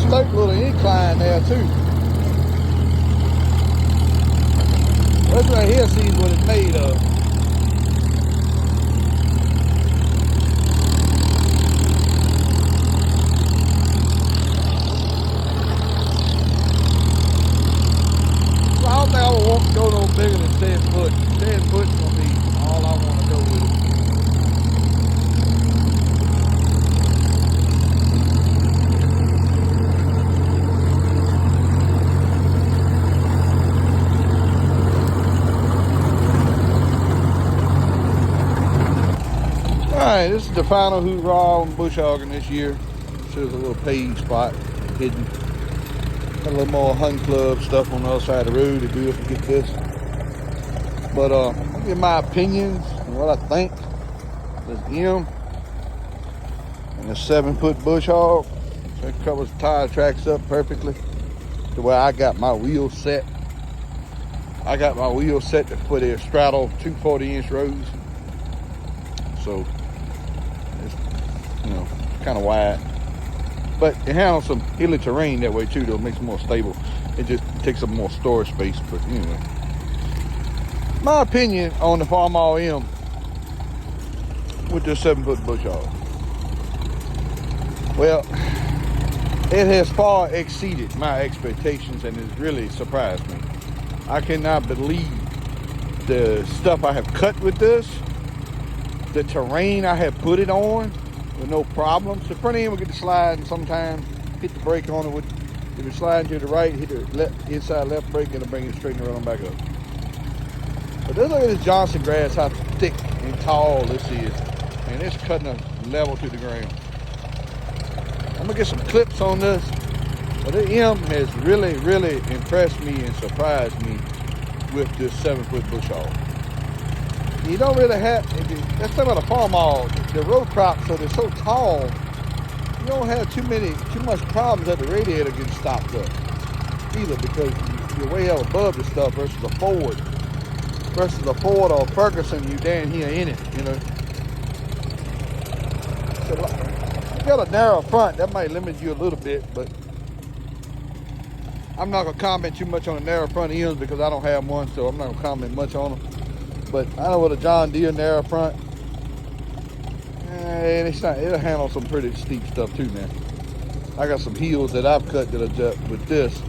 steep little incline there too. This right here sees what it's made of. So I don't think I would want to go no bigger than 10 foot. 10 foot's gonna be all I want to go with it. Alright, this is the final hoorah on bush hogging this year. There's a little paved spot hidden. Got a little more hunt club stuff on the other side of the road to do if we get this. But I'll give my opinions and what I think. This M and a 7-foot bush hog. So it covers the tire tracks up perfectly to where I got my wheels set. I got my wheels set for the straddle 2 40-inch rows. So it's, you know, kind of wide, but it handles some hilly terrain that way too, though. It makes it more stable. It just takes up more storage space. But anyway, my opinion on the Farmall M with this 7-foot bush hog. Well, it has far exceeded my expectations and has really surprised me. I cannot believe the stuff I have cut with this. The terrain I have put it on with no problems. The front end will get the slide and sometimes hit the brake on it. If it's sliding to the right, hit the inside left brake, and it'll bring it straight and run back up. But look at this Johnson grass, how thick and tall this is. And it's cutting a level to the ground. I'm gonna get some clips on this. But the M has really, really impressed me and surprised me with this 7-foot bush hog. You don't really have, let's talk about a Farmall, the row crops, so they're so tall, you don't have too much problems that the radiator getting stopped up either, because you're way out above the stuff versus a Ford. Versus a Ford or a Ferguson, you down here in it, you know. So you got a narrow front, that might limit you a little bit, but I'm not gonna comment too much on the narrow front ends because I don't have one, so I'm not gonna comment much on them. But I know with a John Deere narrow front, it'll handle some pretty steep stuff too, man. I got some hills that I've cut that are with this,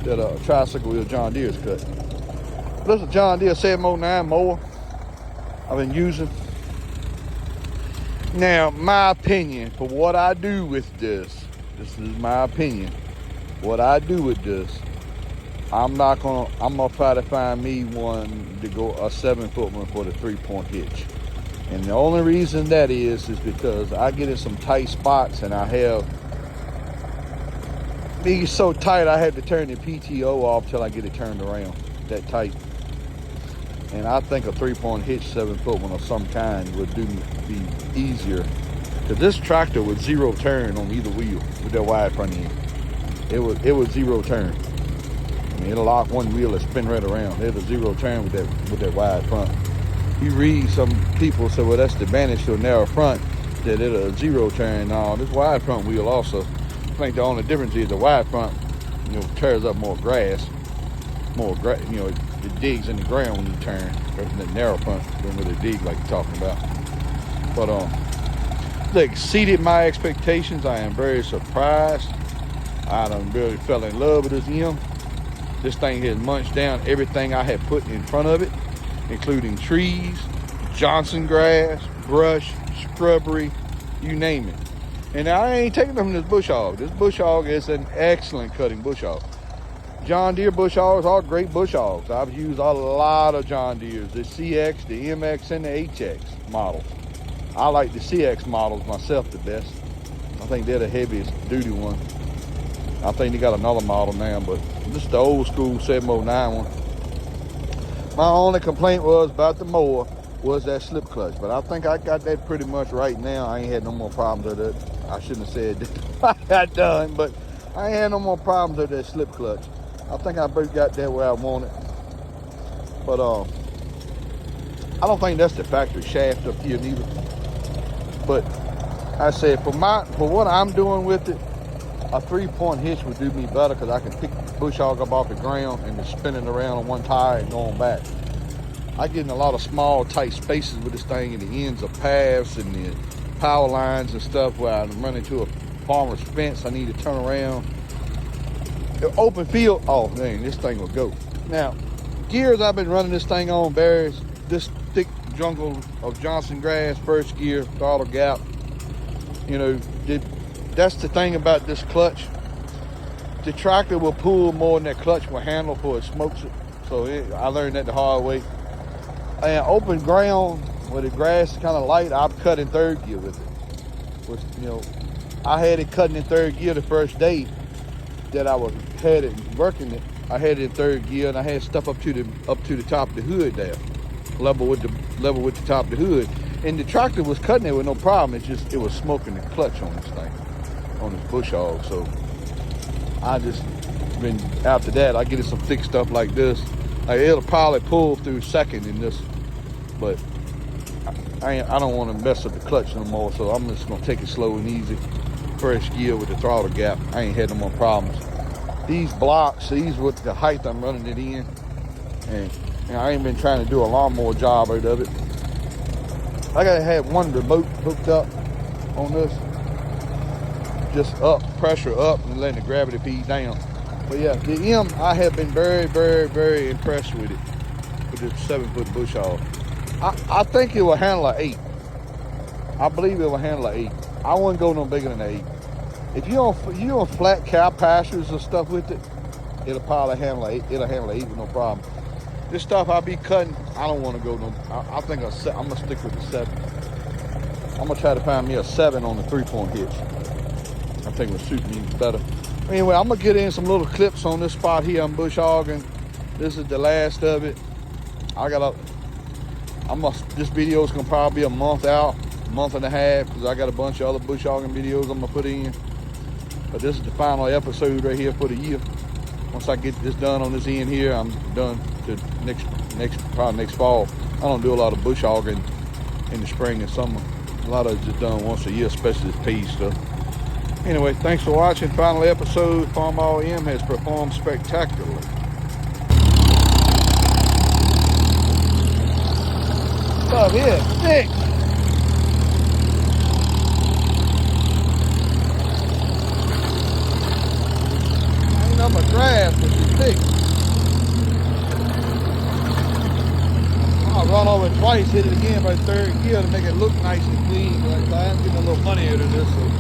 that a tricycle wheel John Deere's cut. This is a John Deere 709 mower I've been using. Now, my opinion for what I do with this is my opinion. What I do with this, I'm gonna try to find me one to go, a 7-foot one for the 3-point hitch. And the only reason that is because I get in some tight spots and I have, be so tight I have to turn the PTO off till I get it turned around, that tight. And I think a 3-point hitch 7-foot one of some kind would be easier. Cause this tractor was 0 turn on either wheel with that wide front end. It was 0 turn. I mean, it'll lock one wheel and spin right around. It's a 0 turn with that wide front. You read some people say, well, that's the advantage to a narrow front, that it'll a 0 turn. No, this wide front wheel also. I think the only difference is the wide front, tears up more grass, it digs in the ground when you turn. Versus the narrow front don't really dig like you're talking about. But they exceeded my expectations. I am very surprised. I done really fell in love with this M. This thing has munched down everything I had put in front of it, including trees, Johnson grass, brush, scrubbery, you name it. And I ain't taking them from this bush hog. This bush hog is an excellent cutting bush hog. John Deere bush hogs are great bush hogs. I've used a lot of John Deere's, the CX, the MX, and the HX models. I like the CX models myself the best. I think they're the heaviest duty one. I think they got another model now, but this is the old school 709 one. My only complaint was about the mower was that slip clutch, but I think I got that pretty much right now. I ain't had no more problems with it. I shouldn't have said that I got done, but I ain't had no more problems with that slip clutch. I think I got that where I want it. But I don't think that's the factory shaft up here neither. But I said for what I'm doing with it, a 3-point hitch would do me better because I can pick the bush hog up off the ground and just spin it around on one tire and going back. I get in a lot of small, tight spaces with this thing in the ends of paths and the power lines and stuff where I run into a farmer's fence. I need to turn around. The open field, oh man, this thing will go. Now, gears I've been running this thing on, Barry's, this thick jungle of Johnson grass, first gear, throttle gap. You know, that's the thing about this clutch. The tractor will pull more than that clutch will handle before it smokes it. So I learned that the hard way. And open ground where the grass is kind of light, I'm cutting third gear with it. Which, you know, I had it cutting in third gear the first day that I had it working it. I had it in third gear and I had stuff up to the top of the hood there, level with the top of the hood. And the tractor was cutting it with no problem. It's just it was smoking the clutch on this thing, on this bush hog. So I just been after that. I get it some thick stuff like this. Like it'll probably pull through second in this, but I don't want to mess up the clutch no more. So I'm just gonna take it slow and easy. First gear with the throttle gap. I ain't had no more problems. These blocks, these with the height I'm running it in, and I ain't been trying to do a lawnmower job out of it. I gotta have one remote hooked up on this, just up, pressure up, and letting the gravity feed down. But yeah, the M, I have been very, very, very impressed with it, with this 7-foot bush hog. I think it will handle an 8. I believe it will handle an 8. I wouldn't go no bigger than an 8. If you on flat cow pastures or stuff with it, it'll probably handle an 8. It'll handle an 8 with no problem. This stuff I be cutting, I don't want to go no. I think I'm gonna stick with the 7. I'm gonna try to find me a 7 on the 3-point hitch. I think it'll suit me better. Anyway, I'm gonna get in some little clips on this spot here. I'm bush hogging. This is the last of it. This video is gonna probably be a month out, month and a half, because I got a bunch of other bush hogging videos I'm gonna put in. But this is the final episode right here for the year. Once I get this done on this end here, I'm done to probably next fall. I don't do a lot of bush hogging in the spring and summer. A lot of it's just done once a year, especially this pea stuff. Anyway, thanks for watching. Final episode. Farmall M has performed spectacularly. Stuff here, thick. Ain't nothing but grass, but it's thick. I'll run over it twice, hit it again by third gear to make it look nice and clean. But I am getting a little money out of this. So.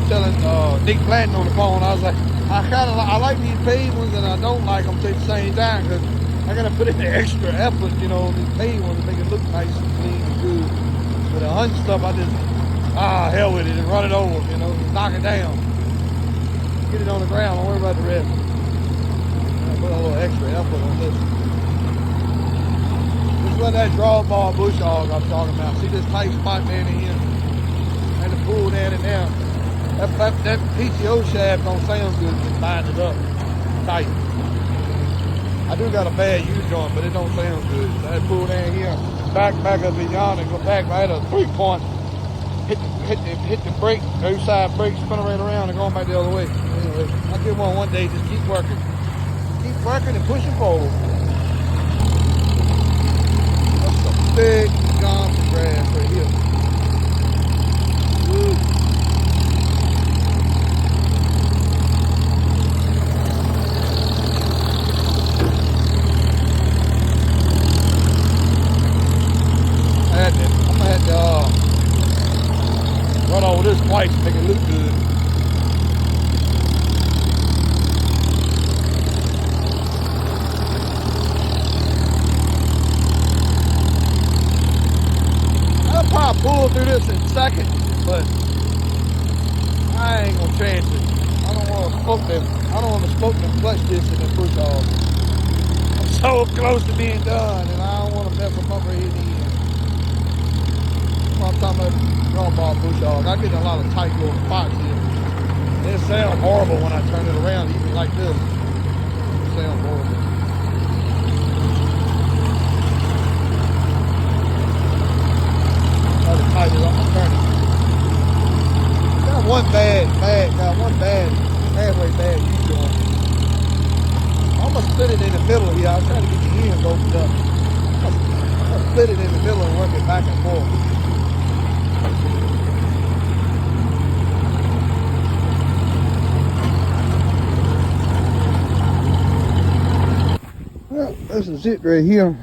Telling Nick Blanton on the phone, I was like, I like these paid ones and I don't like them at the same time because I gotta put in the extra effort, you know, on these paid ones to make it look nice and clean and good. But the hunt stuff, I just hell with it and run it over, you know, just knock it down, get it on the ground. Don't worry about the rest. I put a little extra effort on this. This is what that drawbar bush hog I'm talking about. See this tight spot down in here, and the pull down in there. That PTO shaft don't sound good just bind it up tight. I do got a bad U-joint, but it don't sound good. So I pull down here, back up in yonder, and go back right at a 3-point. Hit the brake, go side brake, spin it right around and going back the other way. Anyway, I'll get one day, just keep working. Keep working and pushing forward. That's some big Johnson grass right here. Woo. I'm gonna have to run over this twice to make it look good. I'll probably pull through this in seconds, but I ain't gonna chance it. I don't want to smoke them clutch discs in the bush hog. I'm so close to being done, and I don't want to mess them up right here in the end. I'm talking about drawbar bush hog. I get a lot of tight little spots here. It sounds horrible when I turn it around, even like this. It sounds horrible. Try to tighten it up and turn it. one halfway bad U-joint. I'm gonna split it in the middle here. I'm trying to get the ends opened up. I'm gonna split it in the middle and work it back and forth. Well, this is it right here.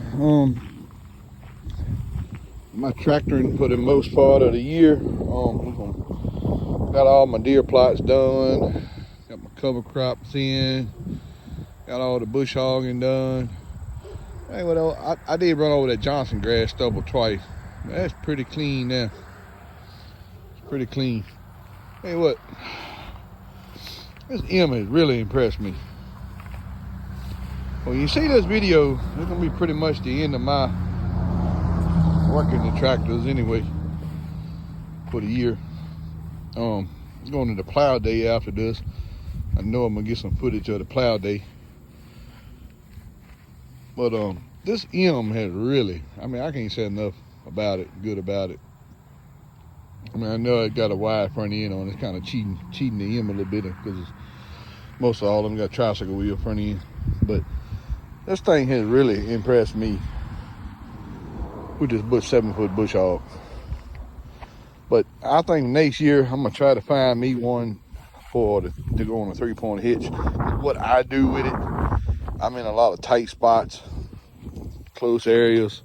My tractoring for the most part of the year. Got all my deer plots done. Got my cover crops in. Got all the bush hogging done. Hey, well, I did run over that Johnson grass stubble twice. That's pretty clean now. It's pretty clean. Hey, what? This M has really impressed me. When you see this video, it's gonna be pretty much the end of my working the tractors anyway for the year. Going to the plow day after this. I know I'm gonna get some footage of the plow day. But this M has really, I mean, I can't say enough about it, good about it. I mean, I know it got a wide front end on it. It's kind of cheating the M a little bit because most of all of them got tricycle wheel front end. But this thing has really impressed me with this 7-foot bush hog. But I think next year I'm gonna try to find me one to go on a 3-point hitch. What I do with it, I'm in a lot of tight spots, close areas.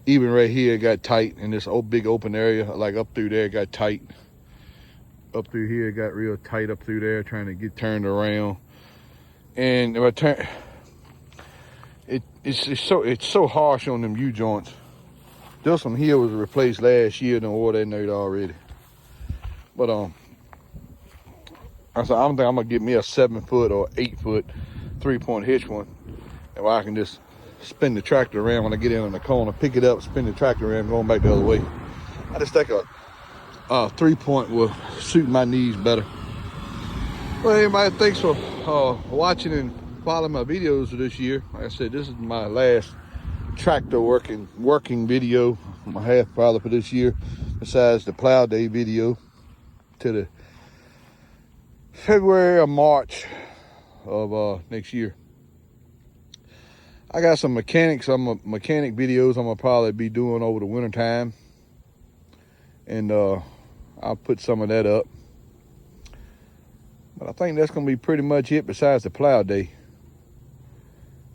Even right here it got tight in this big open area. Like up through there it got tight. Up through here it got real tight up through there, trying to get turned around. And if I turn, it's so harsh on them U-joints. This one here was replaced last year and I wore that nerd already. But I said, I don't think I'm gonna get me a 7-foot or 8-foot 3-point hitch one. And where I can just spin the tractor around when I get in on the corner, pick it up, spin the tractor around, going back the other way. I just think a 3-point will suit my needs better. Well, everybody, thanks for watching and following my videos this year. Like I said, this is my last tractor working video. My half father for this year, besides the plow day video to the February or March of next year. I got some mechanic videos I'm gonna probably be doing over the winter time, and I'll put some of that up. But I think that's gonna be pretty much it besides the plow day.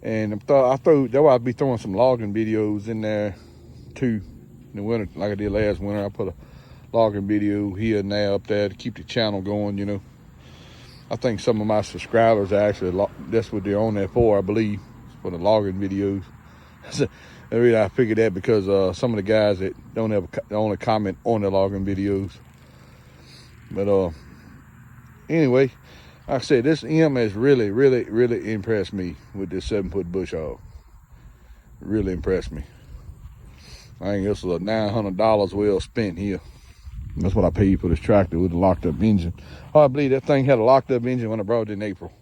And that's why I'll be throwing some logging videos in there too in the winter, like I did last winter. I put a logging video here and there up there to keep the channel going, you know. I think some of my subscribers are actually, that's what they're on there for, I believe, for the logging videos. The reason I figured that because some of the guys that don't only comment on the logging videos. But anyway, like I said, this M has really, really, really impressed me with this 7-foot bush hog. Really impressed me. I think this was a $900 well spent here. That's what I paid for this tractor with a locked up engine. Oh, I believe that thing had a locked up engine when I brought it in April.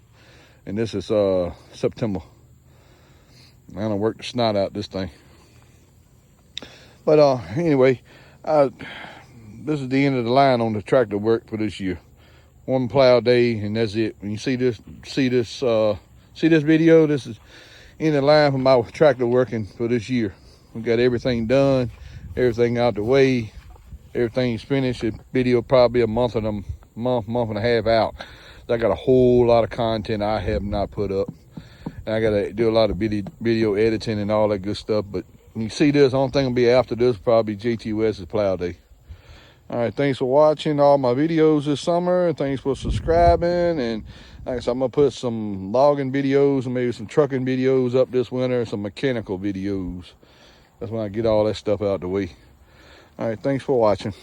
And this is September. I done worked the snot out this thing. But anyway, this is the end of the line on the tractor work for this year. One plow day and that's it. When you see this video, this is in the line for my tractor working for this year. We got everything done, everything out the way, everything's finished. The video probably a month and a half out. I got a whole lot of content I have not put up. And I gotta do a lot of video editing and all that good stuff. But when you see this, the only thing will be after this probably JT West's plow day. All right, thanks for watching all my videos this summer, and thanks for subscribing. And like I said, I'm gonna put some logging videos and maybe some trucking videos up this winter, and some mechanical videos. That's when I get all that stuff out the way. All right, thanks for watching.